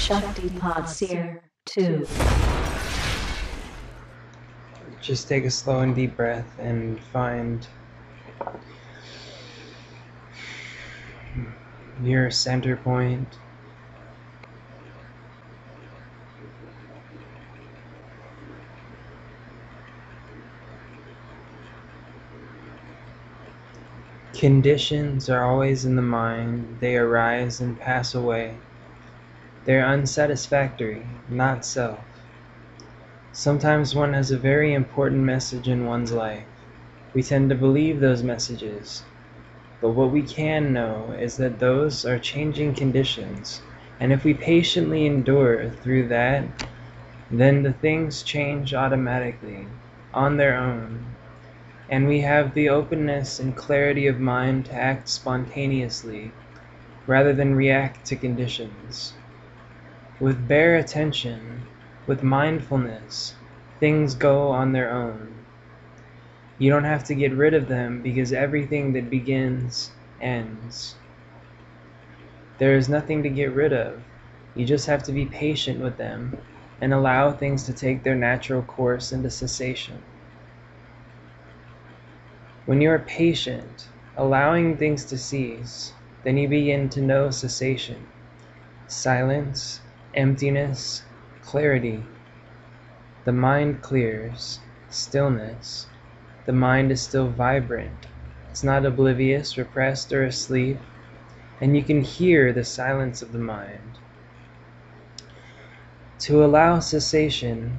Seer 2. Just take a slow and deep breath and find your center point. Conditions are always in the mind. They arise and pass away. They're unsatisfactory, not self. Sometimes one has a very important message in one's life. We tend to believe those messages. But what we can know is that those are changing conditions. And if we patiently endure through that, then the things change automatically, on their own. And we have the openness and clarity of mind to act spontaneously, rather than react to conditions. With bare attention, with mindfulness, things go on their own. You don't have to get rid of them because everything that begins ends. There is nothing to get rid of. You just have to be patient with them and allow things to take their natural course into cessation. When you are patient, allowing things to cease, then you begin to know cessation, silence, emptiness, clarity. The mind clears, stillness. The mind is still vibrant. It's not oblivious, repressed, or asleep, and you can hear the silence of the mind. To allow cessation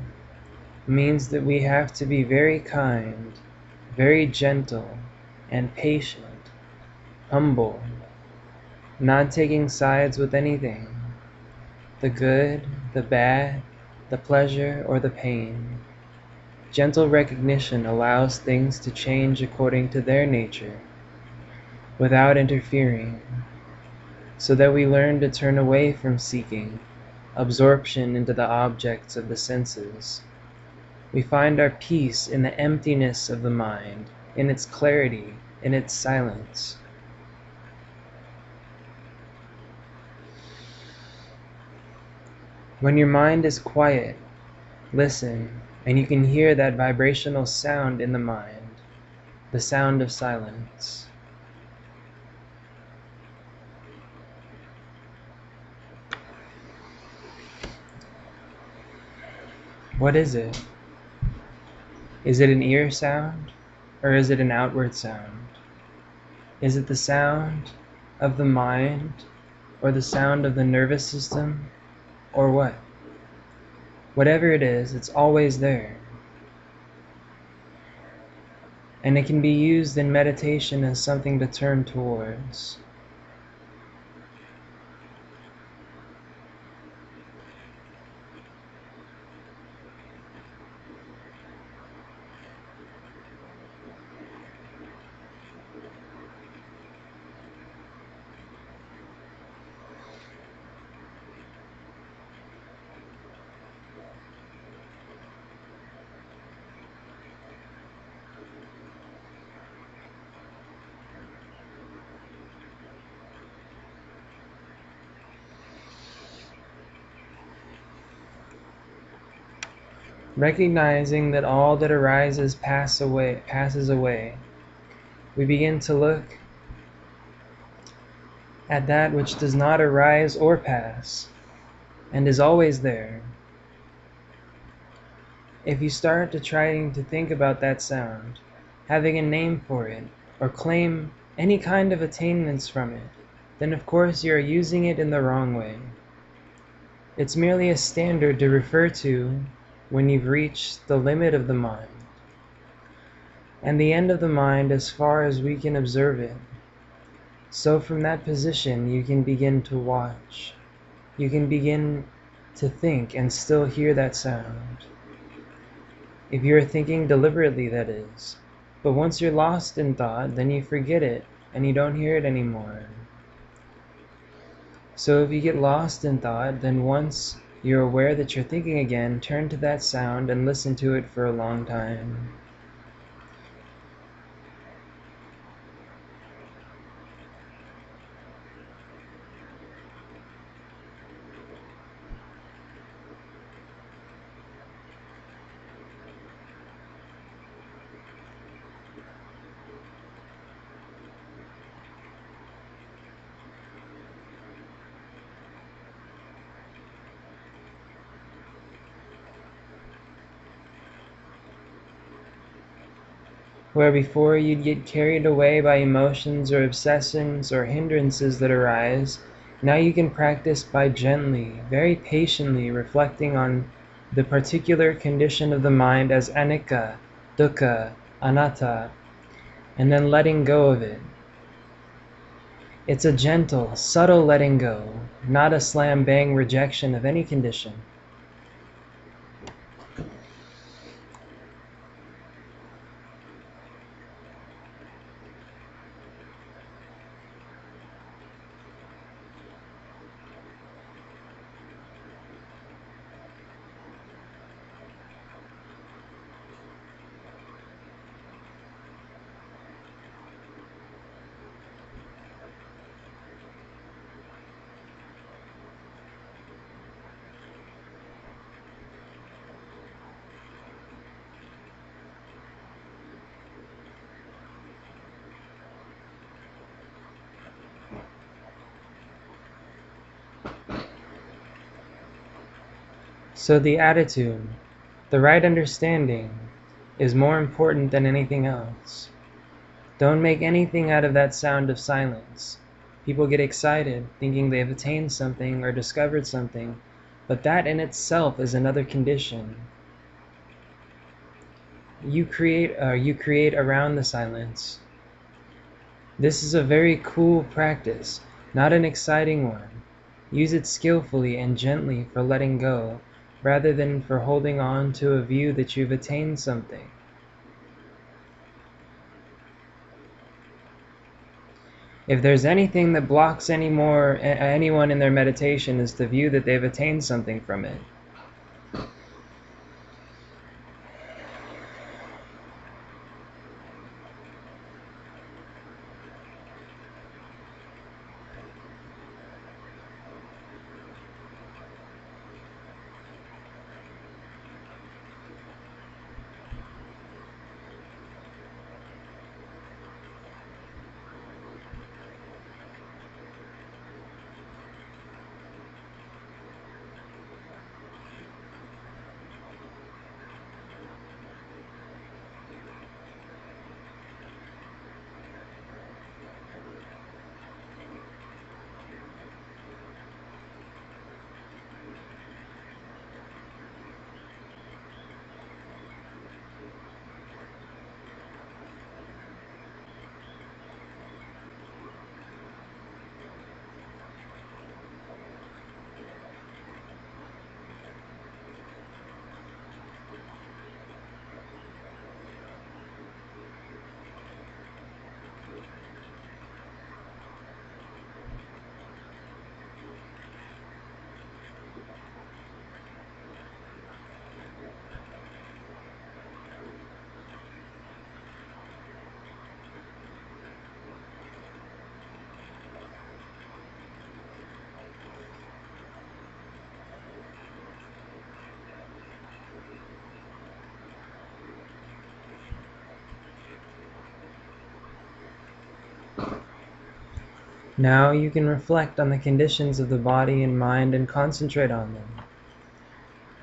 means that we have to be very kind, very gentle, and patient, humble, not taking sides with anything, the good, the bad, the pleasure, or the pain. Gentle recognition allows things to change according to their nature, without interfering, so that we learn to turn away from seeking, absorption into the objects of the senses. We find our peace in the emptiness of the mind, in its clarity, in its silence. When your mind is quiet, listen, and you can hear that vibrational sound in the mind, the sound of silence. What is it? Is it an ear sound, or is it an outward sound? Is it the sound of the mind, or the sound of the nervous system, or what? Whatever it is, it's always there. And it can be used in meditation as something to turn towards. Recognizing that all that arises passes away, we begin to look at that which does not arise or pass, and is always there. If you start to trying to think about that sound, having a name for it, or claim any kind of attainments from it, then of course you are using it in the wrong way. It's merely a standard to refer to when you've reached the limit of the mind, and the end of the mind as far as we can observe it. So from that position you can begin to watch. You can begin to think and still hear that sound. If you are thinking deliberately, that is. But once you're lost in thought, then you forget it and you don't hear it anymore. So if you get lost in thought, then once you're aware that you're thinking again, turn to that sound and listen to it for a long time. Where before you'd get carried away by emotions or obsessions or hindrances that arise, now you can practice by gently, very patiently reflecting on the particular condition of the mind as anicca, dukkha, anatta, and then letting go of it. It's a gentle, subtle letting go, not a slam-bang rejection of any condition. So the attitude, the right understanding, is more important than anything else. Don't make anything out of that sound of silence. People get excited, thinking they have attained something or discovered something, but that in itself is another condition. You create around the silence. This is a very cool practice, not an exciting one. Use it skillfully and gently for letting go, rather than for holding on to a view that you've attained something. If there's anything that blocks anyone in their meditation, is the view that they've attained something from it. Now you can reflect on the conditions of the body and mind and concentrate on them.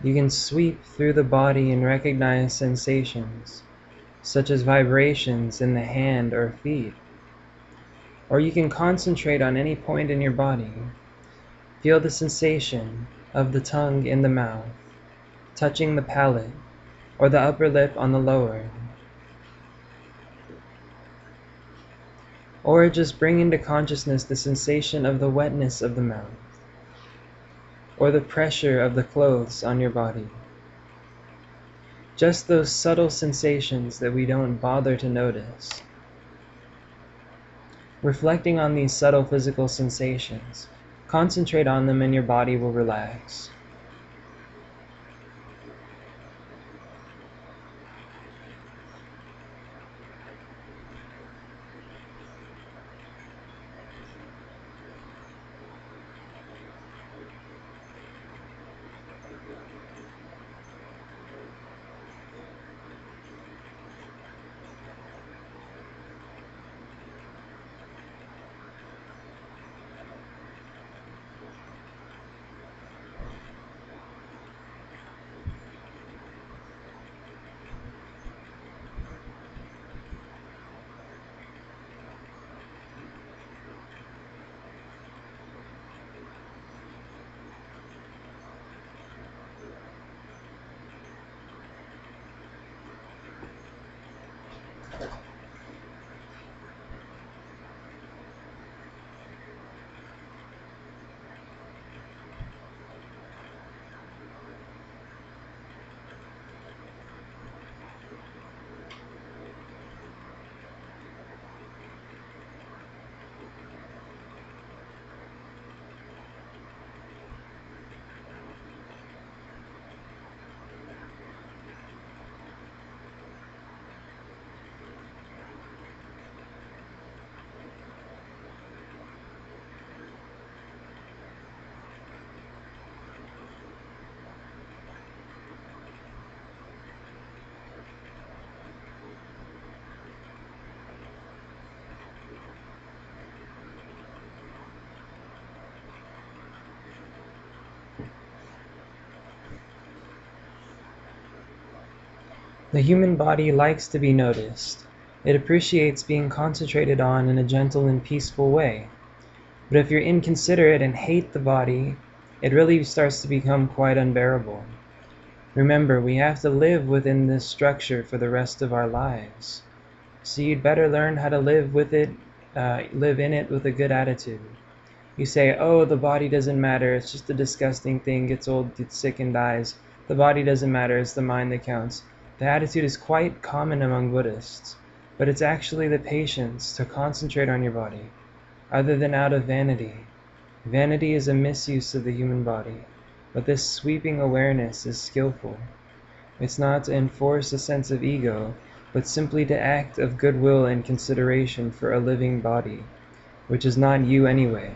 You can sweep through the body and recognize sensations, such as vibrations in the hand or feet. Or you can concentrate on any point in your body. Feel the sensation of the tongue in the mouth, touching the palate, or the upper lip on the lower. Or just bring into consciousness the sensation of the wetness of the mouth, or the pressure of the clothes on your body. Just those subtle sensations that we don't bother to notice. Reflecting on these subtle physical sensations, concentrate on them and your body will relax. The human body likes to be noticed. It appreciates being concentrated on in a gentle and peaceful way. But if you're inconsiderate and hate the body, it really starts to become quite unbearable. Remember, we have to live within this structure for the rest of our lives. So you'd better learn how to live with it, live in it with a good attitude. You say, oh, the body doesn't matter, it's just a disgusting thing, gets old, gets sick, and dies. The body doesn't matter, it's the mind that counts. The attitude is quite common among Buddhists, but it's actually the patience to concentrate on your body, other than out of vanity. Vanity is a misuse of the human body, but this sweeping awareness is skillful. It's not to enforce a sense of ego, but simply to act of goodwill and consideration for a living body, which is not you anyway.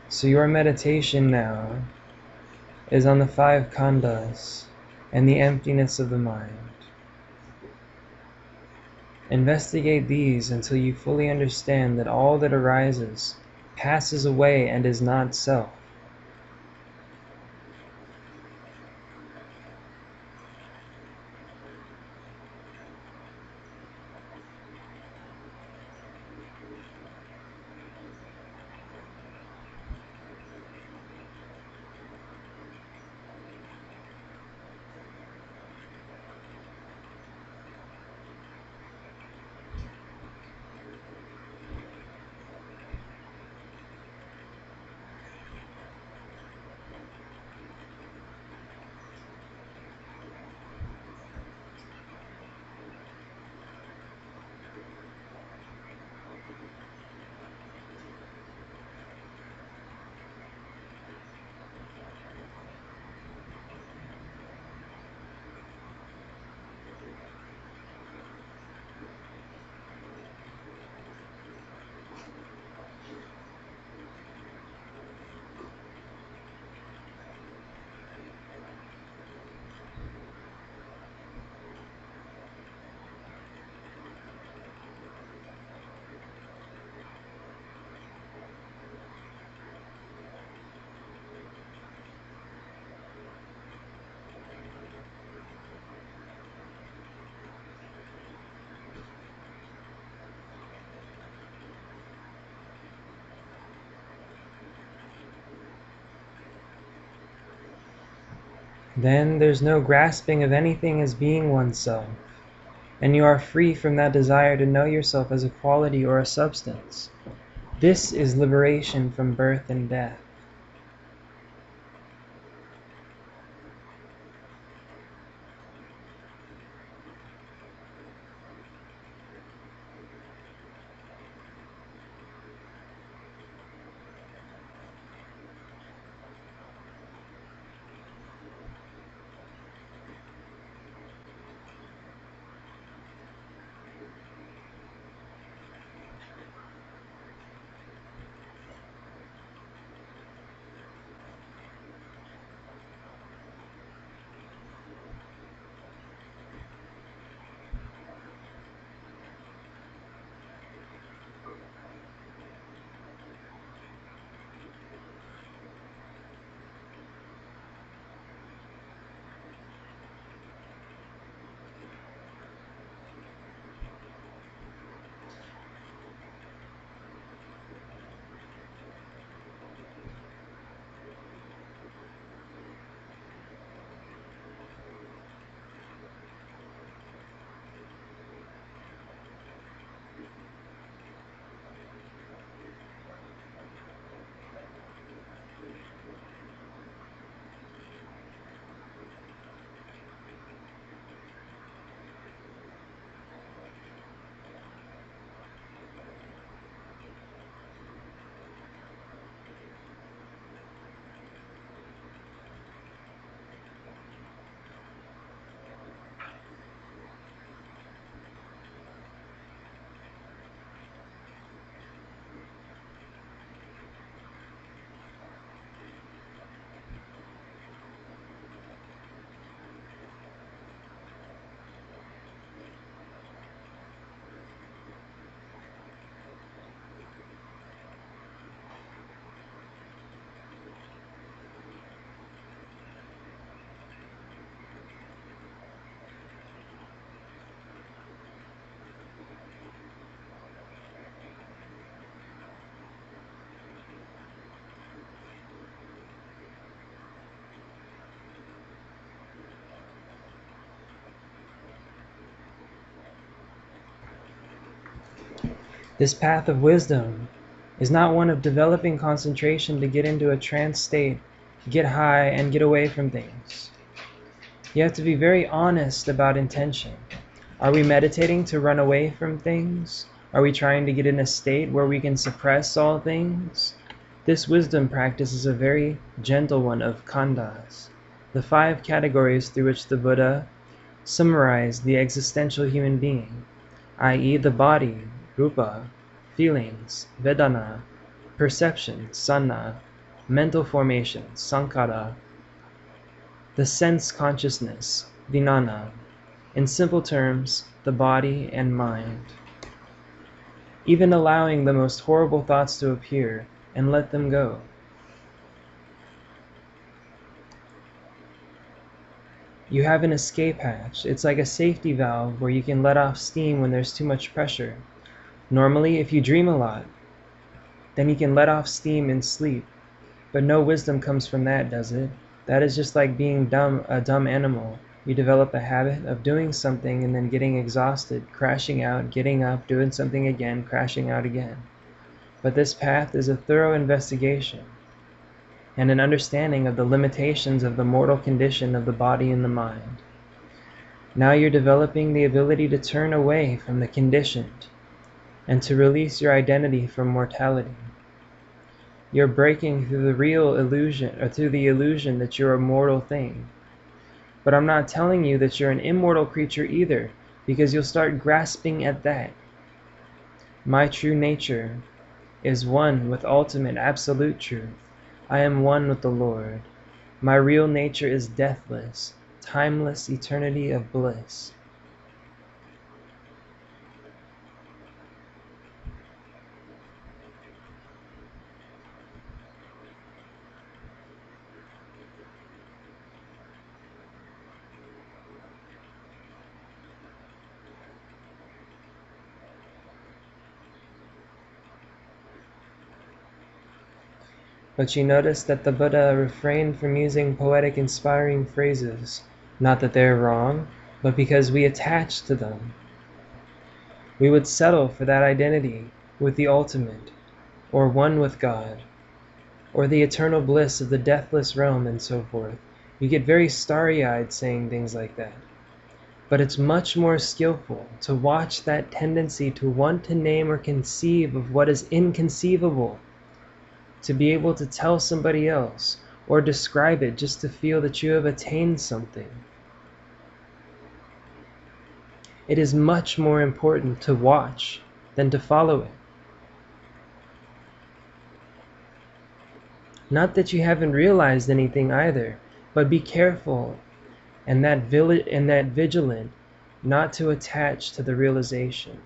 So your meditation now is on the five khandhas and the emptiness of the mind. Investigate these until you fully understand that all that arises passes away and is not self. Then there's no grasping of anything as being oneself, and you are free from that desire to know yourself as a quality or a substance. This is liberation from birth and death. This path of wisdom is not one of developing concentration to get into a trance state, get high, and get away from things. You have to be very honest about intention. Are we meditating to run away from things? Are we trying to get in a state where we can suppress all things? This wisdom practice is a very gentle one of khandhas, the 5 categories through which the Buddha summarized the existential human being, i.e. the body, rupa, feelings, vedana, perception, sanna, mental formation, sankhara, the sense consciousness, vijnana, in simple terms, the body and mind. Even allowing the most horrible thoughts to appear and let them go. You have an escape hatch. It's like a safety valve where you can let off steam when there's too much pressure. Normally, if you dream a lot, then you can let off steam in sleep. But no wisdom comes from that, does it? That is just like being a dumb animal. You develop a habit of doing something and then getting exhausted, crashing out, getting up, doing something again, crashing out again. But this path is a thorough investigation and an understanding of the limitations of the mortal condition of the body and the mind. Now you're developing the ability to turn away from the conditioned and to release your identity from mortality. You're breaking through the real illusion, or through the illusion that you're a mortal thing. But I'm not telling you that you're an immortal creature either, because you'll start grasping at that. My true nature is one with ultimate absolute truth. I am one with the Lord. My real nature is deathless, timeless eternity of bliss. But you notice that the Buddha refrained from using poetic inspiring phrases, not that they're wrong, but because we attach to them. We would settle for that identity with the ultimate, or one with God, or the eternal bliss of the deathless realm and so forth. You get very starry-eyed saying things like that. But it's much more skillful to watch that tendency to want to name or conceive of what is inconceivable, to be able to tell somebody else or describe it just to feel that you have attained something. It is much more important to watch than to follow it. Not that you haven't realized anything either, but be careful and that vigilant not to attach to the realization.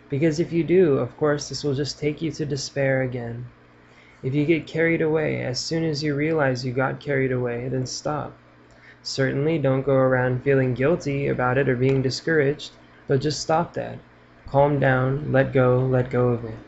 Because if you do, of course, this will just take you to despair again. If you get carried away, as soon as you realize you got carried away, then stop. Certainly don't go around feeling guilty about it or being discouraged, but just stop that. Calm down, let go of it.